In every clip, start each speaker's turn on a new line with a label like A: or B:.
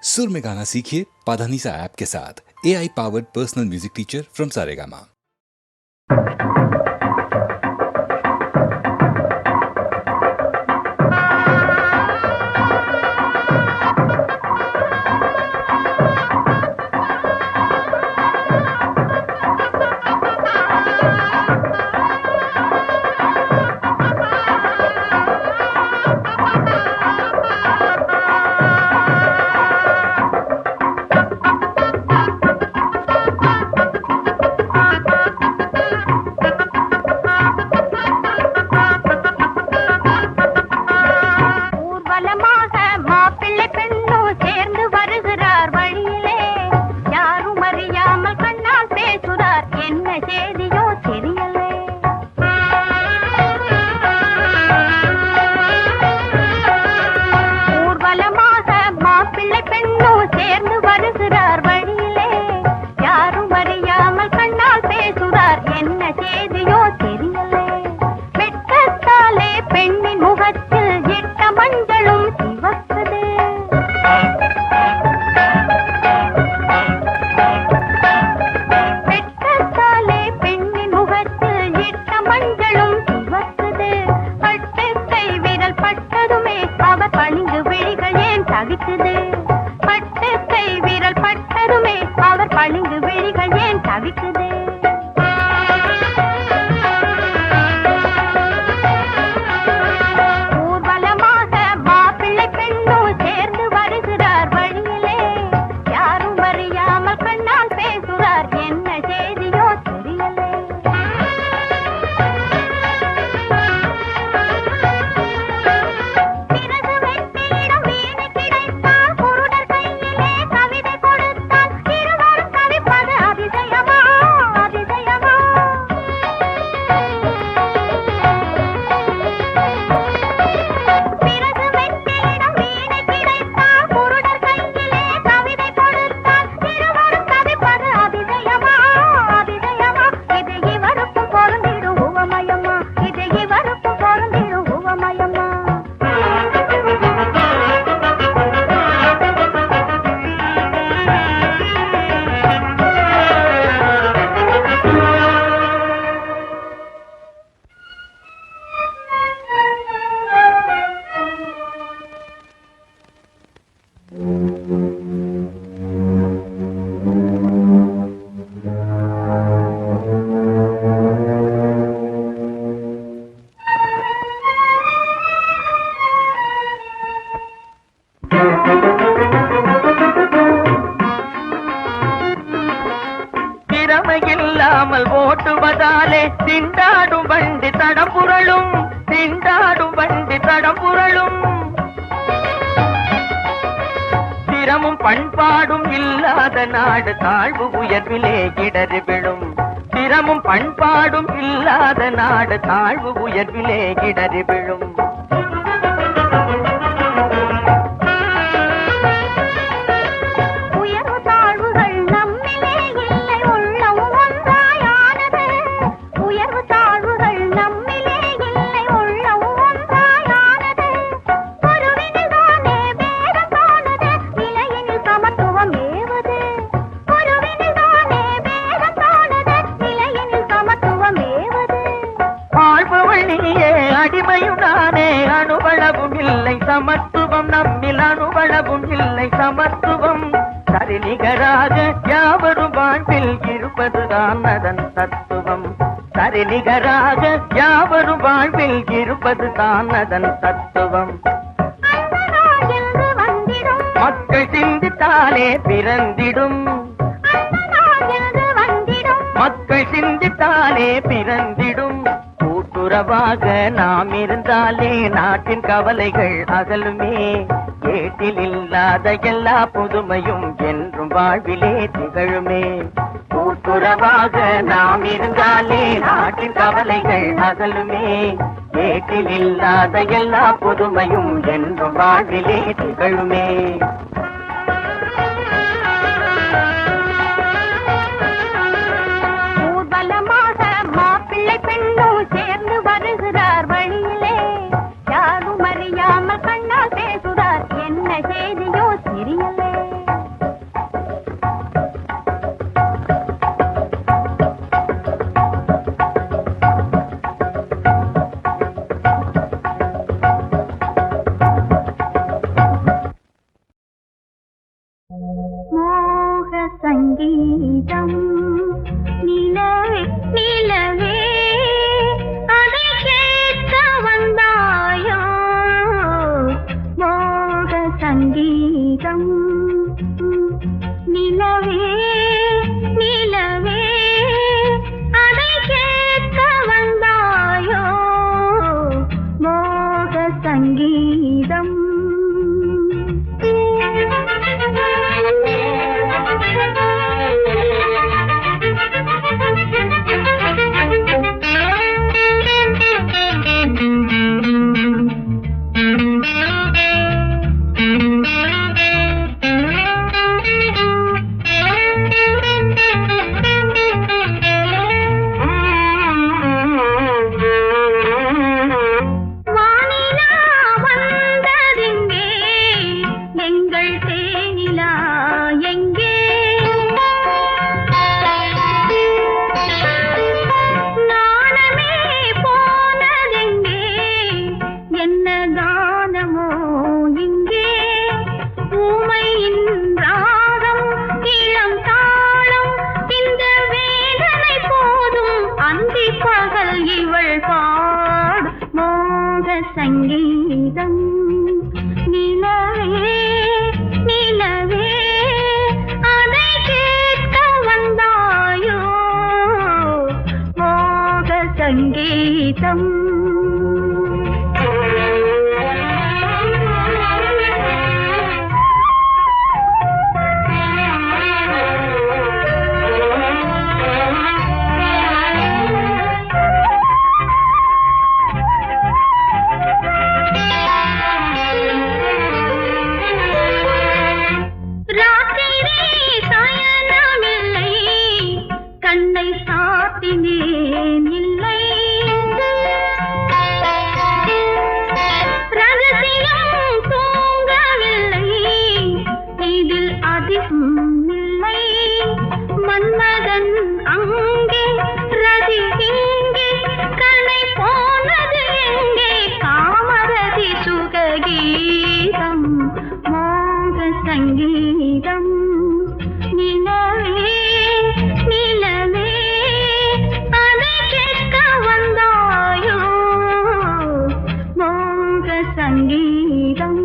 A: सुर में गाना सीखिए पाधानीसा ऐप के साथ। AI powered personal music teacher from Saregama.
B: பண்பாடும் இல்லாத நாடு தாழ்வு உயர்விலே இடறி விழும். திறமும் பண்பாடும் இல்லாத நாடு தாழ்வு உயர்விலே இடறி விழும். சமத்துவம் நம்மில் அணுவளவும் இல்லை சமத்துவம். சரிநிகராக யாவரும் வாழ்வில் இருப்பதுதான் அதன் தத்துவம். சரிநிகராக யாவரும் வாழ்வில் இருப்பதுதான் அதன் தத்துவம். மக்கள் சிந்தித்தாலே பிறந்திடும். மக்கள் சிந்தித்தாலே பிறந்திடும். கூட்டுறவாக நாம் இருந்தாலே நாட்டின் கவலைகள் அகலுமே. ஏட்டில் இல்லாத எல்லா புதுமையும் என்றும் வாழ்விலே திகழுமே. கூட்டுறவாக நாம் இருந்தாலே நாட்டின் கவலைகள் அகலுமே. ஏட்டில் இல்லாத எல்லா புதுமையும் என்றும் வாழ்விலே திகழுமே. சேர்ந்து வருகிறார் வழியிலே, யாரும் அறியாமல் கண்ணால் பேசுகிறார், என்ன செய்தியோ தெரியலே.
C: சங்கீதம் நிலவே நிலவே அதை கேட்க வந்தாயோ மோக சங்கீதம் நிலவே நிலவே அதை கேட்க வந்தாயோ மோக சங்கீதம் சங்கீதம் நிலவே நிலவே அதை கேட்க வந்தாயோ மோக சங்கீதம் மன்மதன் அங்கே ரதி இங்கே கனை போனது எங்கே காமரதி சுககீதம் மோக சங்கீதம் நிலவே நிலவே அதை கேட்க வந்தாயோ மோக சங்கீதம்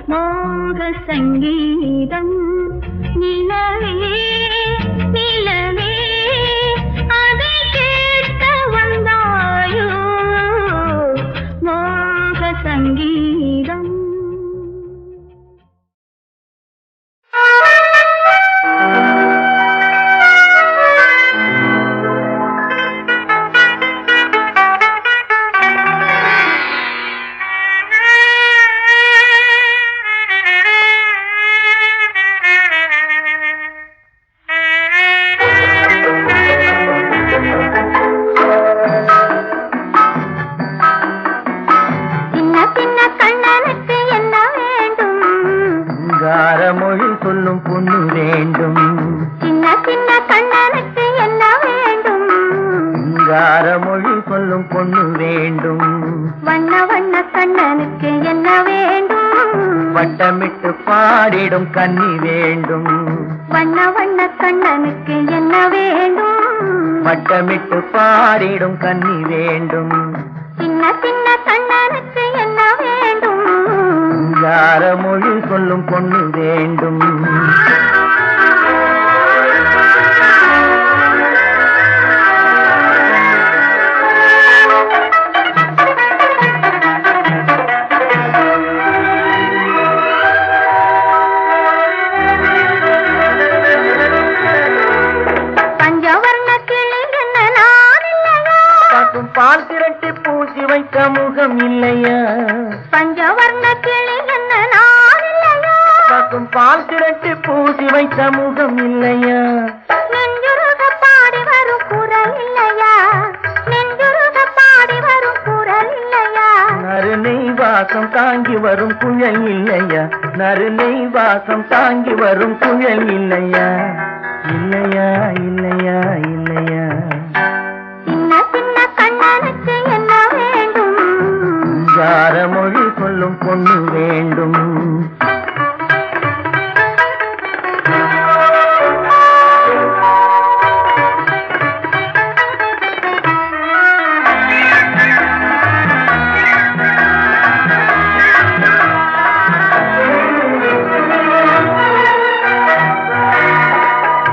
C: மோக சங்கீதம் நிலவே நிலவே அதை கேட்க வந்தாயோ மோக சங்கீதம்
B: மொழி சொல்லும் பொண்ணு வேண்டும்
C: சின்ன சின்ன கண்ணனுக்கு என்ன வேண்டும்
B: சிங்கார மொழி சொல்லும் பொண்ணு வேண்டும்
C: வண்ண வண்ண கண்ணனுக்கு என்ன வேண்டும்
B: வட்டமிட்டு பாடிடும் கன்னி வேண்டும்
C: வண்ண வண்ண கண்ணனுக்கு என்ன வேண்டும்
B: வட்டமிட்டு பாடிடும் கன்னி வேண்டும்
C: சின்ன சின்ன கண்ணனுக்கு என்ன வேண்டும்
B: சிங்கார மொழி சொல்லும் பொண்ணு வேண்டும் வைத்த முகம் இல்லையா?
C: பஞ்சவர்ண கிளி என்ன நான் இல்லையா?
B: பசும் பால் திரட்டி பூசி வைத்த முகம் இல்லையா?
C: நெஞ்சுருக பாடி வரும் குரல் இல்லையா? நெஞ்சுருக பாடி வரும் குரல் இல்லையா?
B: நறுநெய் வாசம் தாங்கி வரும் குழல் இல்லையா? நறுநெய் வாசம் தாங்கி வரும் குழல் இல்லையா? இல்லையா இல்லையா இல்லையா?
C: சின்ன சின்ன கண்ணனுக்கு என்ன வேண்டும்?
B: ஜார மொழி சொல்லும் பொண்ணு வேண்டும்.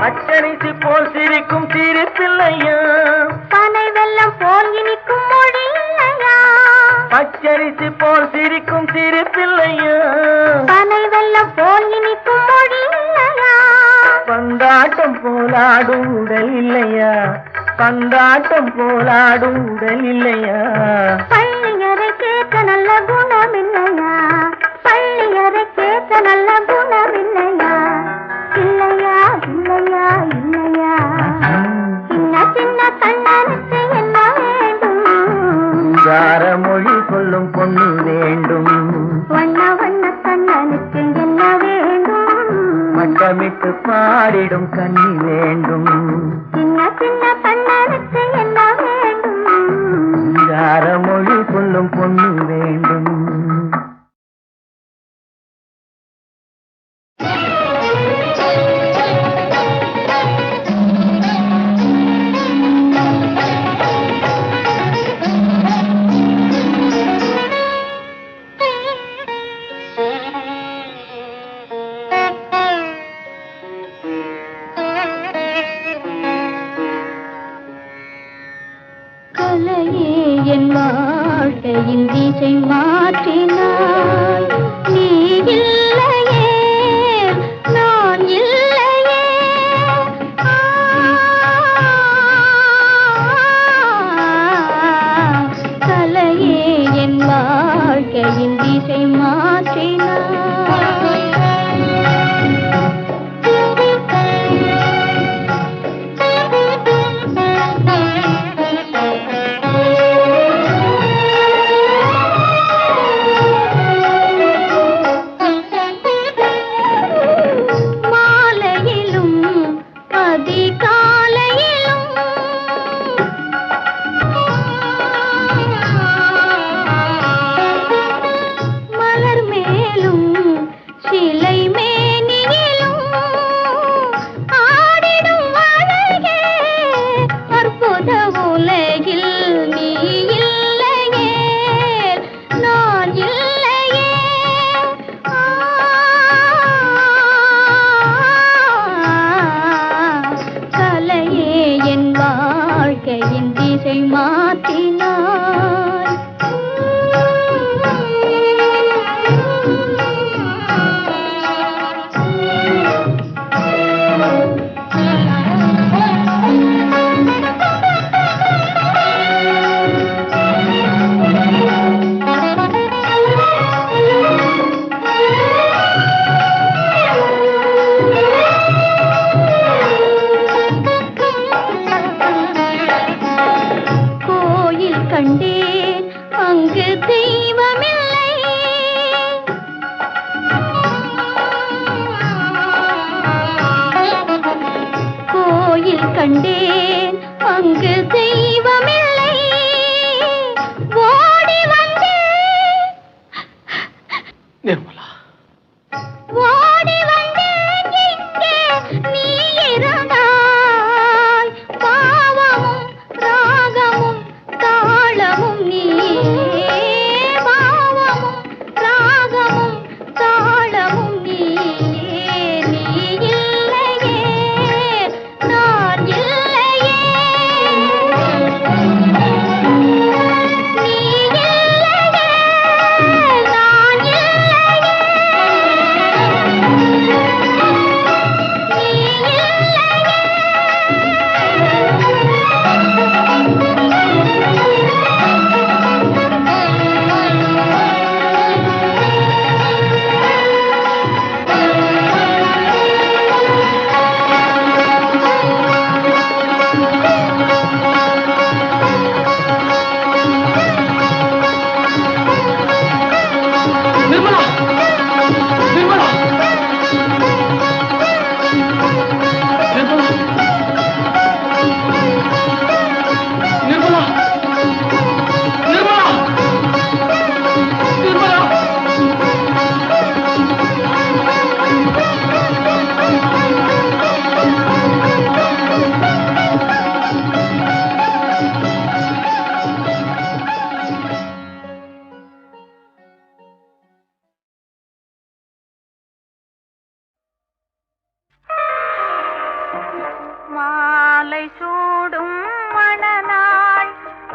B: பச்சரிசி போல் சிரிக்கும் சிரிப்பில்லையா?
C: பனை வெல்லம் போல் இனிக்கும் மொழி இல்லையா?
B: பச்சரிசி போல் சிரிக்கும் சிரிப்பில்லையா?
C: பனை வெல்லம் போல் இனிக்கும் மொழி இல்லையா?
B: பந்தாட்டம் போலாடும் உடல் இல்லையா? பந்தாட்டம் போலாடும் உடல் இல்லையா?
C: பள்ளியறை கேட்க நல்ல குணம் இல்லையா? பள்ளியறை கேட்க நல்ல குணம் இல்லையா? இல்லையா இல்லையா இல்லையா? சின்ன சின்ன கண்ணனுக்கு என்ன வேண்டும்?
B: ஜார மொழி சொல்லும் பொண்ணு வேண்டும்.
C: வண்ண வண்ண கண்ணனுக்கு என்ன வேண்டும்?
B: மட்டமிட்டு பாடிடும் கண்ணி வேண்டும்.
C: சின்ன சின்ன கண்ணனுக்கு என்ன வேண்டும்?
B: ஜார மொழி சொல்லும் பொண்ணு வேண்டும்.
C: கலையே என் வாழ்க்கையின் திசை மாற்றினாய். நீ இல்லையே நான் இல்லையே. கலையே என் வாழ்க்கையின் திசை மாற்றினாய். மாலையிலும் அதிகாலையிலும் மலர் மேலும் சிலை மேனியிலும் ஆடிடும் அழகே அற்புத உலகில் நீ இல்லையே நான் இல்லையே. கலையே என் வாழ்க்கையின் திசை மாற்றினாய். கோயில் கண்டேன் அங்கு தெய்வமில்லை. கோயில் கண்டேன் அங்கு தெய்வமில்லை. ஓடி வந்தேன்
B: நிர்மலா,
C: ஓடி வந்தேன் இங்கே நீ இருந்தாய். பாவமும் ராகமும் தாளமும் நீ. பாவமும் ராகமும் தாளமும் நீ. நீ இல்லையே நான் இல்லையே. நீ இல்லையே நான் இல்லையே. சூடும் மணநாள்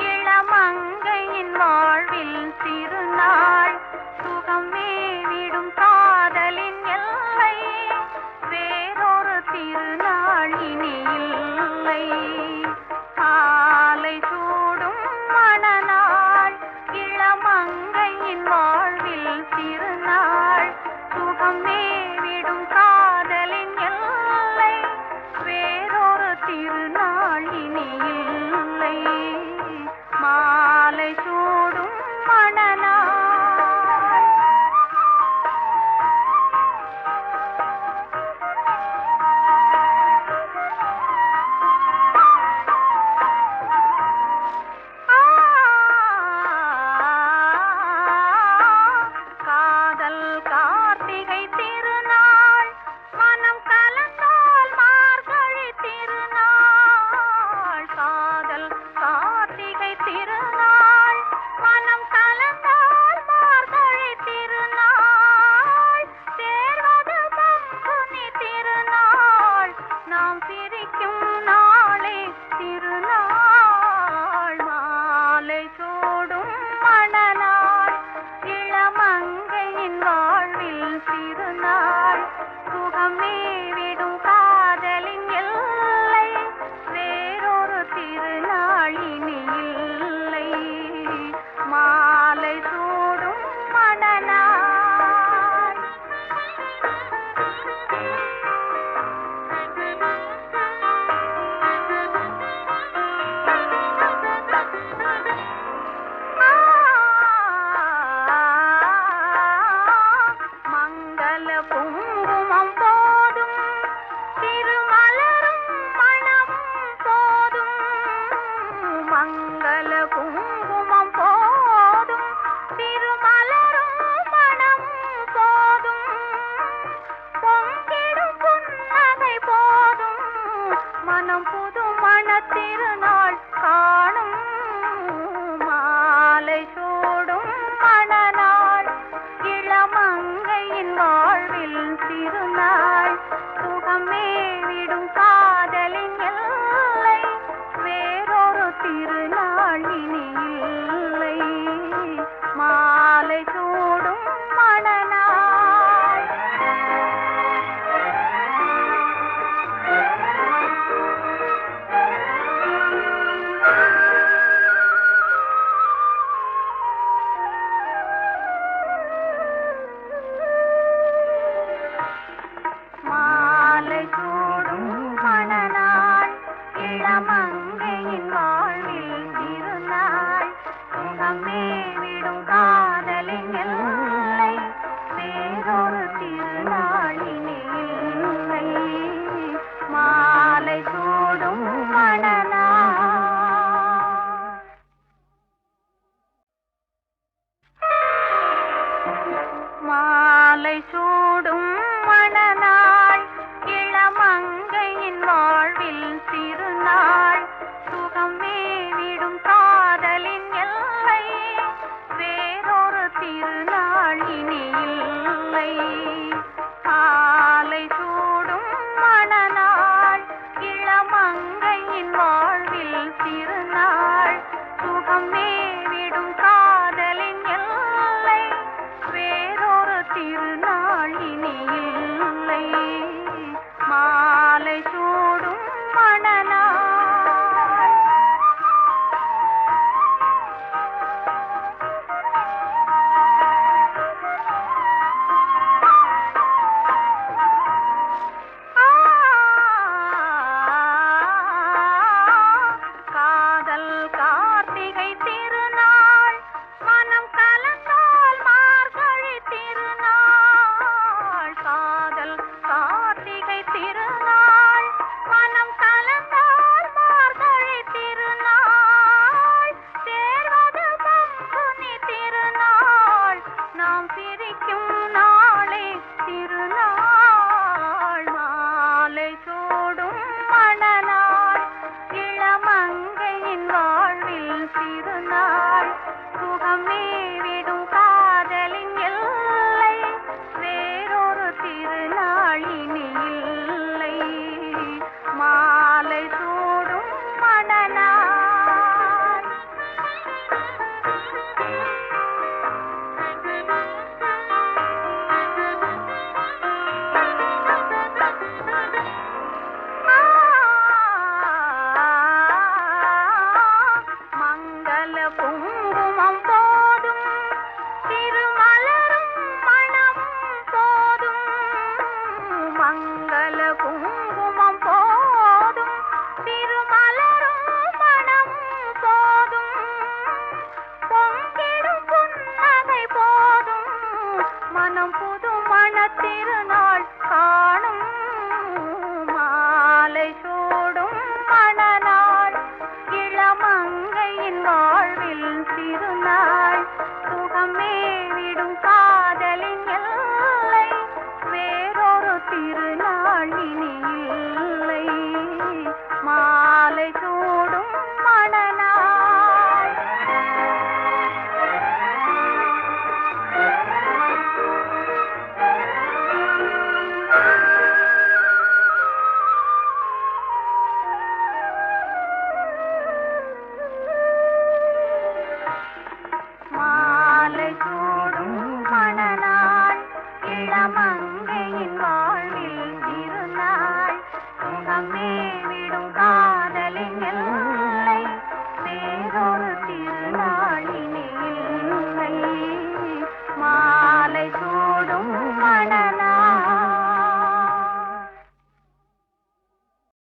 C: இளமங்கையின் வாழ்வில் திருநாள் சுகம் மேவிடும் காதலின் எல்லை வேறொரு திருநாள் இனி இல்லை காலை சூடும் மணநாள் இளமங்கையின் வாழ்வில் திருநாள் சுகம் மேவிடும் காதலின் எல்லை வேறொரு திருநாள் இனி இல்லை மாலை சூடும் மணநாள் காதல் கார்த்திகை திருநாள் மனம் கலந்தால் மார்கழி திருநாள் காதல் கார்த்திகை திருநாள் மனம் கலந்தால் மார்கழி திருநாள் சேர்வது பங்குனி திருநாள் நாம் பிரிக்கும் நாளே திருநாள் மாலை சூடும் மணநாள் இளமங்கையின் வாழ்வில் திருநாள் சுகம் மேவிடும் காதலின் எல்லை வேறொரு திருநாள் இனி இல்லை மாலை சூடும் மணநாள் மங்கள குங்குமம் போதும் திருமலரும் மணமும் போதும் மங்கள குங்குமம் போதும் திருமலரும் மணமும் போதும் பொங்கிடும் புன்னகை போதும் மனம் புது மணத்திருநாள் காணும் மாலை சூடும் மணநாள் இளமங்கையின் வாழ்வில் திருநாள் சுகம் மேவிடும் காதலின் எல்லை வேறொரு திருநாள் இனி இல்லை மாலை சூடும் மணநாள் மாலை சூடும் மணநாள் இளமங்கையின்